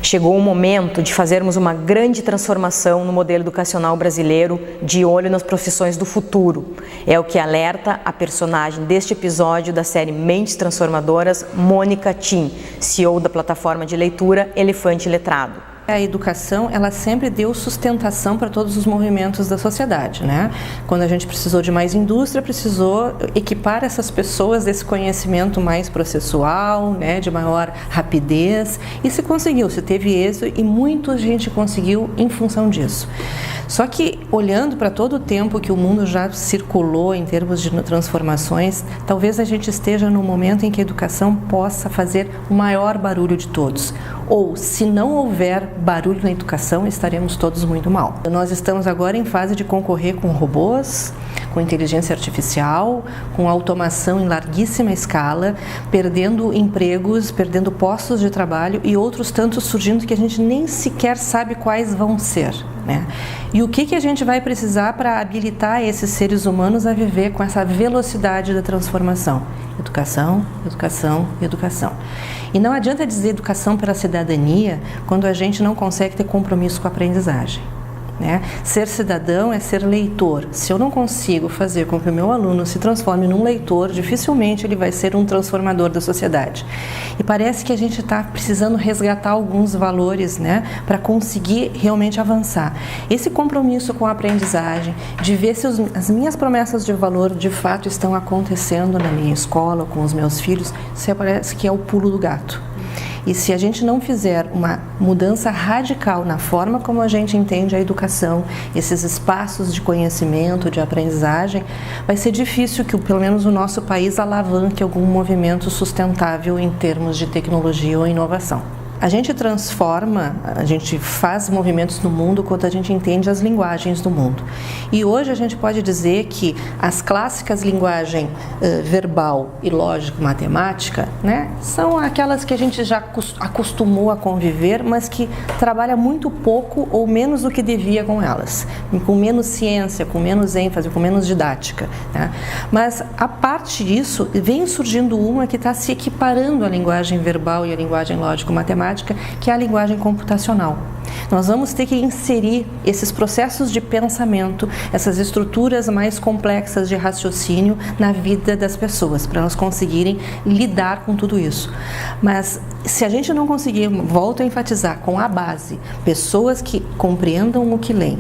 Chegou o momento de fazermos uma grande transformação no modelo educacional brasileiro, de olho nas profissões do futuro. É o que alerta a personagem deste episódio da série Mentes Transformadoras, Mônica Tim, CEO da plataforma de leitura Elefante Letrado. A educação, ela sempre deu sustentação para todos os movimentos da sociedade, né? Quando a gente precisou de mais indústria, precisou equipar essas pessoas desse conhecimento mais processual, né? De maior rapidez, e se conseguiu, se teve êxito, e muita gente conseguiu em função disso. Só que, olhando para todo o tempo que o mundo já circulou em termos de transformações, talvez a gente esteja no momento em que a educação possa fazer o maior barulho de todos. Ou, se não houver barulho na educação, estaremos todos muito mal. Nós estamos agora em fase de concorrer com robôs, com inteligência artificial, com automação em larguíssima escala, perdendo empregos, perdendo postos de trabalho e outros tantos surgindo que a gente nem sequer sabe quais vão ser, né? E o que a gente vai precisar para habilitar esses seres humanos a viver com essa velocidade da transformação? Educação, educação, educação. E não adianta dizer educação para a cidadania quando a gente não consegue ter compromisso com a aprendizagem, né? Ser cidadão é ser leitor. Se eu não consigo fazer com que o meu aluno se transforme num leitor, dificilmente ele vai ser um transformador da sociedade. E parece que a gente está precisando resgatar alguns valores, né, para conseguir realmente avançar. Esse compromisso com a aprendizagem, de ver se as minhas promessas de valor de fato estão acontecendo na minha escola, com os meus filhos, isso parece que é o pulo do gato. E se a gente não fizer uma mudança radical na forma como a gente entende a educação, esses espaços de conhecimento, de aprendizagem, vai ser difícil que, pelo menos, o nosso país alavanque algum movimento sustentável em termos de tecnologia ou inovação. A gente transforma, a gente faz movimentos no mundo quando a gente entende as linguagens do mundo. E hoje a gente pode dizer que as clássicas linguagem verbal e lógico-matemática, né, são aquelas que a gente já acostumou a conviver, mas que trabalha muito pouco ou menos do que devia com elas, com menos ciência, com menos ênfase, com menos didática, né? Mas a parte disso, vem surgindo uma que está se equiparando à linguagem verbal e à linguagem lógico-matemática, que é a linguagem computacional. Nós vamos ter que inserir esses processos de pensamento, essas estruturas mais complexas de raciocínio na vida das pessoas, para elas conseguirem lidar com tudo isso. Mas se a gente não conseguir, volto a enfatizar, com a base, pessoas que compreendam o que leem,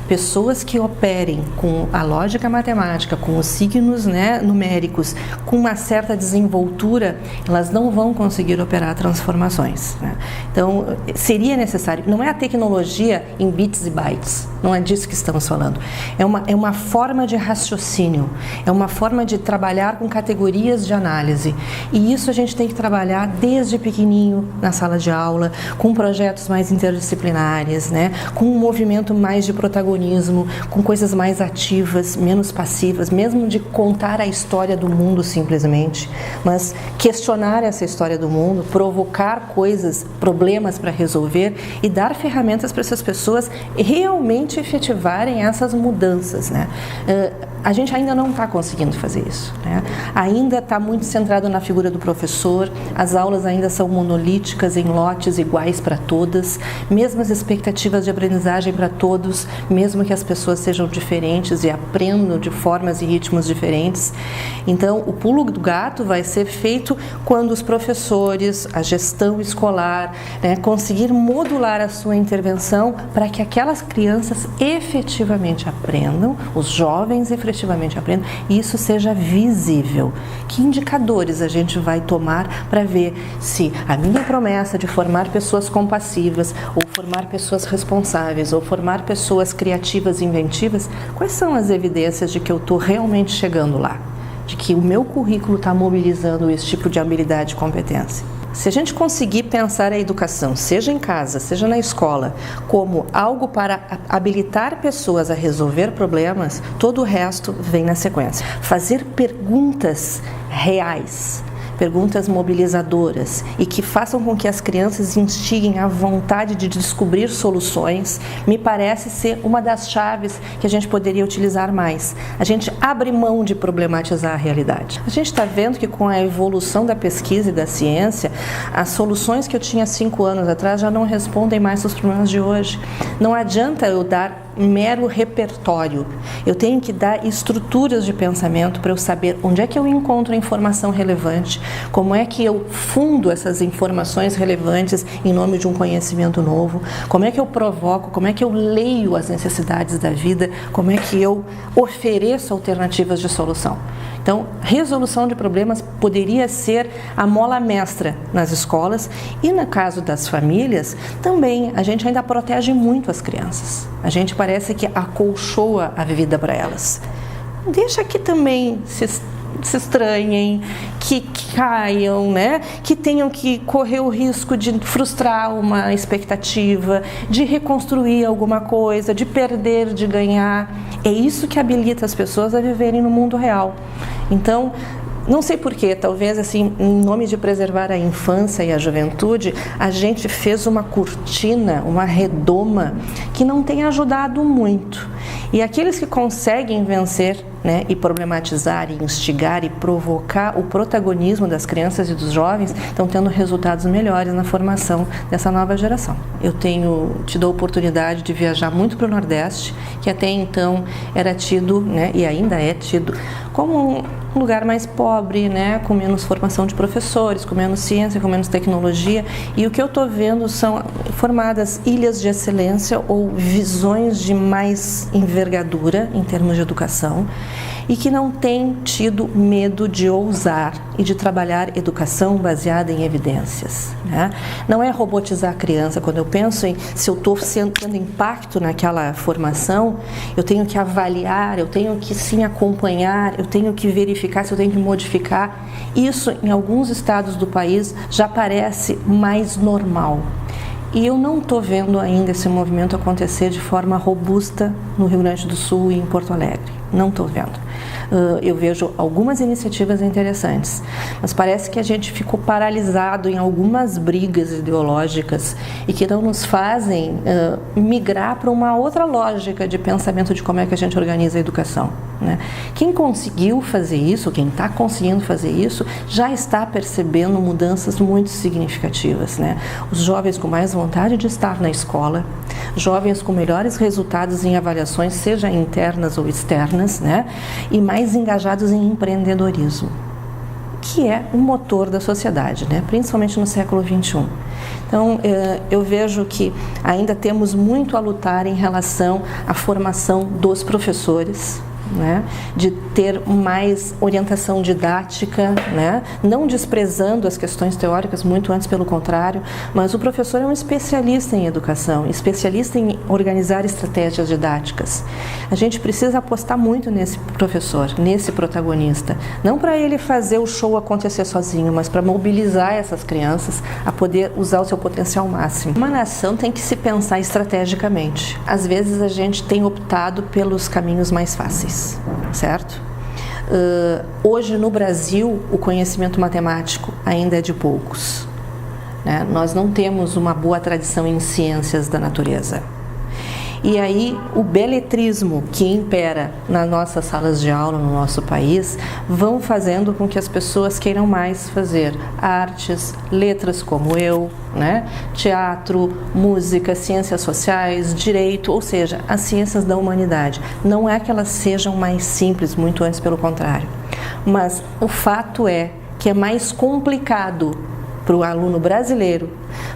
pessoas que operem com a lógica matemática, com os signos, né, numéricos, com uma certa desenvoltura, elas não vão conseguir operar transformações, né? Então, seria necessário, não é a tecnologia em bits e bytes, não é disso que estamos falando, é uma forma de raciocínio, é uma forma de trabalhar com categorias de análise, e isso a gente tem que trabalhar desde pequenininho na sala de aula, com projetos mais interdisciplinares, né, com um movimento mais de protagonismo, com coisas mais ativas, menos passivas, mesmo de contar a história do mundo simplesmente, mas questionar essa história do mundo, provocar coisas, problemas para resolver e dar ferramentas para essas pessoas realmente efetivarem essas mudanças, né? A gente ainda não está conseguindo fazer isso, né? Ainda está muito centrado na figura do professor, as aulas ainda são monolíticas, em lotes iguais para todas, mesmas expectativas de aprendizagem para todos, mesmo que as pessoas sejam diferentes e aprendam de formas e ritmos diferentes. Então, o pulo do gato vai ser feito quando os professores, a gestão escolar, né, conseguir modular a sua intervenção para que aquelas crianças efetivamente aprendam, os jovens efetivamente aprendam, e isso seja visível. Que indicadores a gente vai tomar para ver se a minha promessa de formar pessoas compassivas, ou formar pessoas responsáveis, ou formar pessoas criativas e inventivas, quais são as evidências de que eu estou realmente chegando lá? De que o meu currículo está mobilizando esse tipo de habilidade e competência? Se a gente conseguir pensar a educação, seja em casa, seja na escola, como algo para habilitar pessoas a resolver problemas, todo o resto vem na sequência. Fazer perguntas reais, perguntas mobilizadoras e que façam com que as crianças instiguem a vontade de descobrir soluções, me parece ser uma das chaves que a gente poderia utilizar mais. A gente abre mão de problematizar a realidade. A gente está vendo que com a evolução da pesquisa e da ciência, as soluções que eu tinha 5 anos atrás já não respondem mais aos problemas de hoje. Não adianta eu dar mero repertório. Eu tenho que dar estruturas de pensamento para eu saber onde é que eu encontro a informação relevante, como é que eu fundo essas informações relevantes em nome de um conhecimento novo, como é que eu provoco, como é que eu leio as necessidades da vida, como é que eu ofereço alternativas de solução. Então, resolução de problemas poderia ser a mola mestra nas escolas e, no caso das famílias, também a gente ainda protege muito as crianças. A gente parece que acolchoa a vida para elas. Deixa que também se estranhem, que caiam, né? Que tenham que correr o risco de frustrar uma expectativa, de reconstruir alguma coisa, de perder, de ganhar. É isso que habilita as pessoas a viverem no mundo real. Então, não sei porquê, talvez assim, em nome de preservar a infância e a juventude, a gente fez uma cortina, uma redoma que não tem ajudado muito. E aqueles que conseguem vencer, né, e problematizar, e instigar e provocar o protagonismo das crianças e dos jovens estão tendo resultados melhores na formação dessa nova geração. Eu tenho tido a oportunidade de viajar muito para o Nordeste, que até então era tido, né, e ainda é tido, como um lugar mais pobre, né, com menos formação de professores, com menos ciência, com menos tecnologia. E o que eu estou vendo são formadas ilhas de excelência ou visões de mais envergadura em termos de educação e que não têm tido medo de ousar e de trabalhar educação baseada em evidências, né? Não é robotizar a criança. Quando eu penso em se eu estou tendo impacto naquela formação, eu tenho que avaliar, eu tenho que sim acompanhar, eu tenho que verificar se eu tenho que modificar. Isso, em alguns estados do país, já parece mais normal. E eu não estou vendo ainda esse movimento acontecer de forma robusta no Rio Grande do Sul e em Porto Alegre. Não estou vendo. Eu vejo algumas iniciativas interessantes, mas parece que a gente ficou paralisado em algumas brigas ideológicas e que não nos fazem migrar para uma outra lógica de pensamento de como é que a gente organiza a educação, né? Quem conseguiu fazer isso, quem está conseguindo fazer isso, já está percebendo mudanças muito significativas, né? Os jovens com mais vontade de estar na escola, jovens com melhores resultados em avaliações, seja internas ou externas, né? E mais engajados em empreendedorismo, que é o motor da sociedade, né? Principalmente no século XXI. Então, eu vejo que ainda temos muito a lutar em relação à formação dos professores, né, de ter mais orientação didática, né, não desprezando as questões teóricas, muito antes pelo contrário, mas o professor é um especialista em educação, especialista em organizar estratégias didáticas. A gente precisa apostar muito nesse professor, nesse protagonista, não para ele fazer o show acontecer sozinho, mas para mobilizar essas crianças a poder usar o seu potencial máximo. Uma nação tem que se pensar estrategicamente. Às vezes a gente tem optado pelos caminhos mais fáceis, certo? Hoje no Brasil o conhecimento matemático ainda é de poucos, né? Nós não temos uma boa tradição em ciências da natureza. E aí o beletrismo que impera nas nossas salas de aula no nosso país vão fazendo com que as pessoas queiram mais fazer artes, letras como eu, né? Teatro, música, ciências sociais, direito, ou seja, as ciências da humanidade. Não é que elas sejam mais simples, muito antes pelo contrário. Mas o fato é que é mais complicado para o aluno brasileiro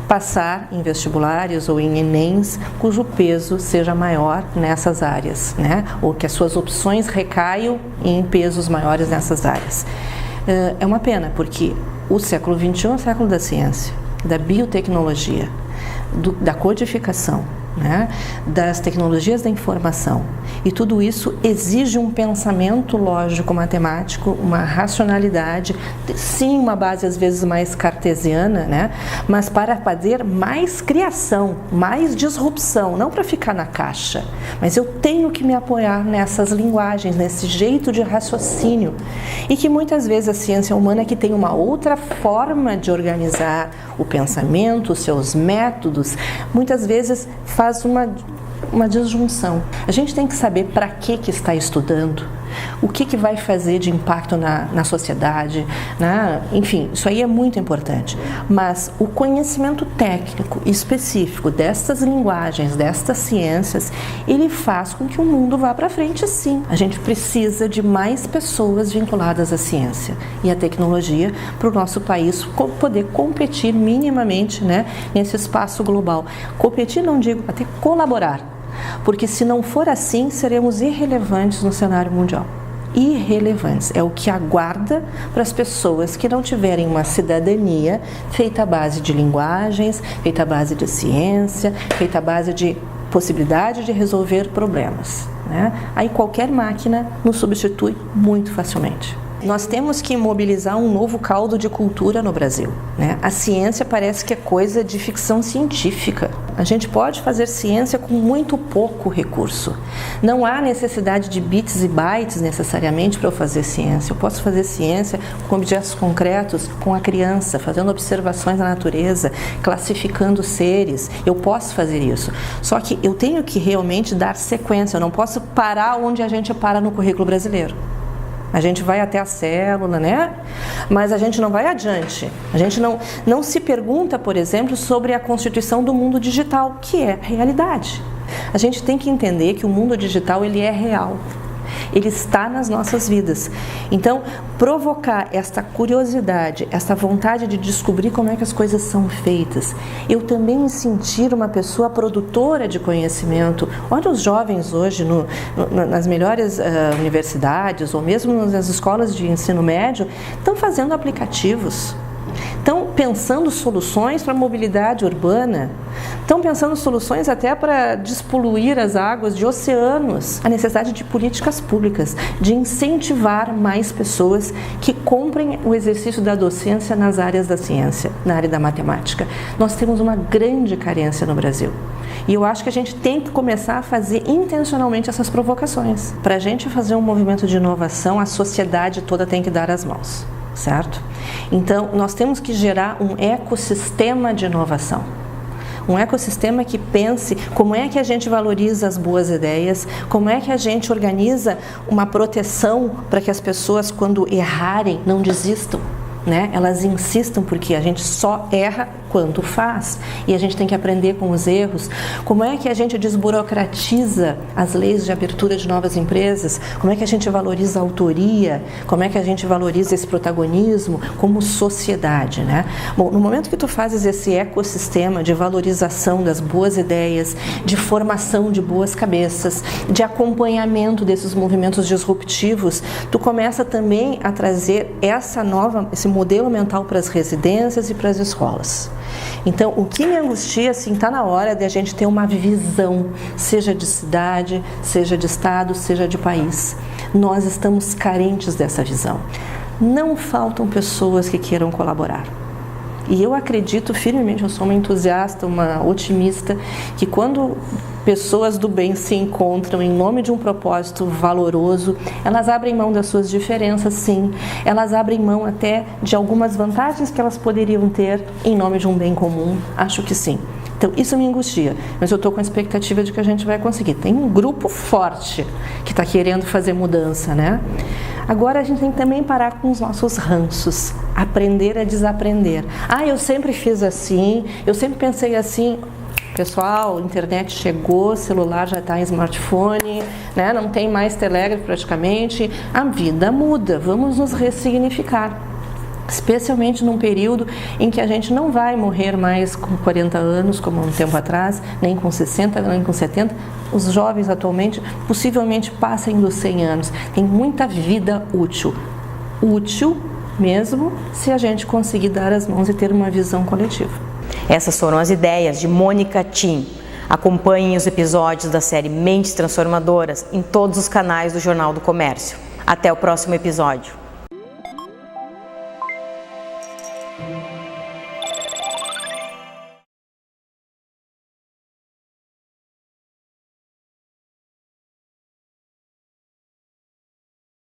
passar em vestibulares ou em Enems cujo peso seja maior nessas áreas, né? Ou que as suas opções recaiam em pesos maiores nessas áreas. É uma pena, porque o século XXI é o século da ciência, da biotecnologia, da codificação, né, das tecnologias da informação. E tudo isso exige um pensamento lógico-matemático, uma racionalidade, sim, uma base às vezes mais cartesiana, né, mas para fazer mais criação, mais disrupção, não para ficar na caixa, mas eu tenho que me apoiar nessas linguagens, nesse jeito de raciocínio. E que muitas vezes a ciência humana que tem uma outra forma de organizar o pensamento, os seus métodos, muitas vezes faz uma disjunção. A gente tem que saber para que está estudando, o que vai fazer de impacto na sociedade, né? Enfim, isso aí é muito importante. Mas o conhecimento técnico específico destas linguagens, destas ciências, ele faz com que o mundo vá para frente, sim. A gente precisa de mais pessoas vinculadas à ciência e à tecnologia para o nosso país poder competir minimamente, né, nesse espaço global. Competir, não digo, até colaborar. Porque se não for assim, seremos irrelevantes no cenário mundial. Irrelevantes. É o que aguarda para as pessoas que não tiverem uma cidadania feita à base de linguagens, feita à base de ciência, feita à base de possibilidade de resolver problemas, né? Aí qualquer máquina nos substitui muito facilmente. Nós temos que mobilizar um novo caldo de cultura no Brasil, né? A ciência parece que é coisa de ficção científica. A gente pode fazer ciência com muito pouco recurso. Não há necessidade de bits e bytes necessariamente para eu fazer ciência. Eu posso fazer ciência com objetos concretos, com a criança, fazendo observações da natureza, classificando seres. Eu posso fazer isso. Só que eu tenho que realmente dar sequência. Eu não posso parar onde a gente para no currículo brasileiro. A gente vai até a célula, né? Mas a gente não vai adiante. A gente não se pergunta, por exemplo, sobre a constituição do mundo digital, que é realidade. A gente tem que entender que o mundo digital, ele é real. Ele está nas nossas vidas. Então, provocar esta curiosidade, esta vontade de descobrir como é que as coisas são feitas, eu também me sentir uma pessoa produtora de conhecimento. Olha os jovens hoje nas melhores universidades ou mesmo nas escolas de ensino médio, estão fazendo aplicativos. Estão pensando soluções para a mobilidade urbana, estão pensando soluções até para despoluir as águas de oceanos. A necessidade de políticas públicas, de incentivar mais pessoas que comprem o exercício da docência nas áreas da ciência, na área da matemática. Nós temos uma grande carência no Brasil. E eu acho que a gente tem que começar a fazer intencionalmente essas provocações. Para a gente fazer um movimento de inovação, a sociedade toda tem que dar as mãos. Certo? Então, nós temos que gerar um ecossistema de inovação. Um ecossistema que pense como é que a gente valoriza as boas ideias, como é que a gente organiza uma proteção para que as pessoas, quando errarem, não desistam, né? Elas insistam, porque a gente só erra quando faz e a gente tem que aprender com os erros. Como é que a gente desburocratiza as leis de abertura de novas empresas? Como é que a gente valoriza a autoria? Como é que a gente valoriza esse protagonismo como sociedade, né? Bom, no momento que tu fazes esse ecossistema de valorização das boas ideias, de formação de boas cabeças, de acompanhamento desses movimentos disruptivos, tu começa também a trazer esse modelo mental para as residências e para as escolas. Então, o que me angustia, assim, está na hora de a gente ter uma visão, seja de cidade, seja de estado, seja de país. Nós estamos carentes dessa visão. Não faltam pessoas que queiram colaborar. E eu acredito firmemente, eu sou uma entusiasta, uma otimista, que quando pessoas do bem se encontram em nome de um propósito valoroso, elas abrem mão das suas diferenças, sim. Elas abrem mão até de algumas vantagens que elas poderiam ter em nome de um bem comum. Acho que sim. Então, isso me angustia, mas eu estou com a expectativa de que a gente vai conseguir. Tem um grupo forte que está querendo fazer mudança, né? Agora, a gente tem que também parar com os nossos ranços, aprender a desaprender. Ah, eu sempre fiz assim, eu sempre pensei assim. Pessoal, a internet chegou, celular já está em smartphone, né? Não tem mais telégrafo praticamente. A vida muda, vamos nos ressignificar. Especialmente num período em que a gente não vai morrer mais com 40 anos, como um tempo atrás, nem com 60, nem com 70. Os jovens atualmente possivelmente passem dos 100 anos. Tem muita vida útil. Útil mesmo se a gente conseguir dar as mãos e ter uma visão coletiva. Essas foram as ideias de Mônica Tim. Acompanhem os episódios da série Mentes Transformadoras em todos os canais do Jornal do Comércio. Até o próximo episódio.